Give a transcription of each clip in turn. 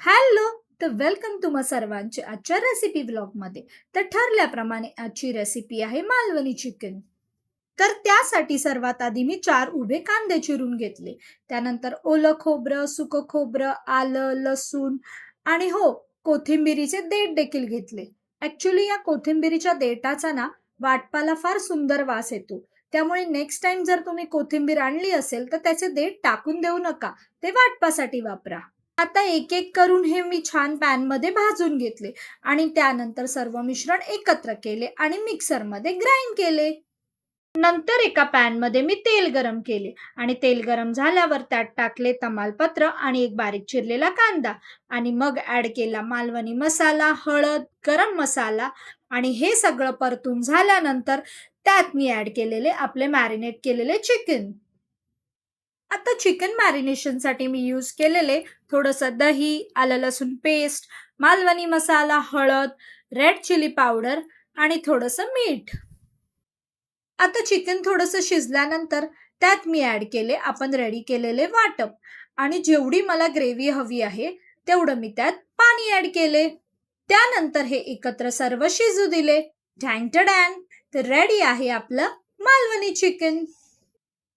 Hello. तर welcome तुम्हा सर्वांचे आजच्या रेसिपी ब्लॉगमध्ये. तर ठरल्याप्रमाणे आजची रेसिपी आहे मालवणी चिकन. तर त्यासाठी सर्वात आधी मी 4 उभे कांदे चिरून घेतले. त्यानंतर ओलं खोबरं, सुकं खोबरं, आलं, लसूण आणि हो, कोथिंबिरीचे देठ देखील घेतले. ॲक्च्युली या कोथिंबिरीच्या देठाचा ना वाटपाला फार सुंदर वास येतो. त्यामुळे नेक्स्ट टाइम जर तुम्ही कोथिंबीर आणली असेल तर त्याचे देठ टाकून देऊ नका. ते वाटपासाठी वापरा. आता एक-एक करून हे मी छान पॅनमध्ये भाजून घेतले आणि त्यानंतर सर्व मिश्रण एकत्र केले आणि मिक्सरमध्ये ग्राइंड केले. नंतर एका पॅनमध्ये मी तेल गरम केले आणि तेल गरम झाल्यावर त्यात टाकले तमालपत्र आणि एक बारीक चिरलेला कांदा आणि मग ॲड केला मालवणी मसाला, हळद, गरम मसाला आणि हे सगळं परतून झाल्यानंतर त्यात मी ॲड केलेले आपले मॅरिनेट केलेले चिकन. आता चिकन मॅरिनेशनसाठी मी यूज केलेले थोडंसं दही, आलं लसूण पेस्ट, मालवणी मसाला, हळद, रेड चिली पावडर आणि थोडंसं मीठ. आता चिकन थोडंसं शिजल्यानंतर त्यात मी ॲड केले आपण रेडी केलेले वाटप आणि जेवढी मला ग्रेव्ही हवी आहे तेवढं मी त्यात पाणी ॲड केले. त्यानंतर हे एकत्र सर्व शिजू दिले. ढॅन तर रेडी आहे आपलं मालवणी चिकन.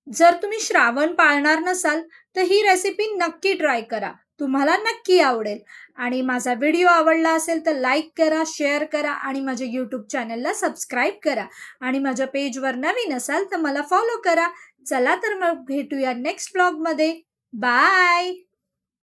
जर तुम्ही श्रावण पाळणार नसाल तर ही रेसिपी नक्की ट्राय करा. तुम्हाला नक्की आवडेल आणि माझा व्हिडिओ आवडला असेल तर लाईक करा, शेअर करा आणि माझ्या यूट्यूब चॅनलला सबस्क्राईब करा आणि माझ्या पेजवर नवीन असाल तर मला फॉलो करा. चला तर मग भेटूया नेक्स्ट ब्लॉगमध्ये. बाय.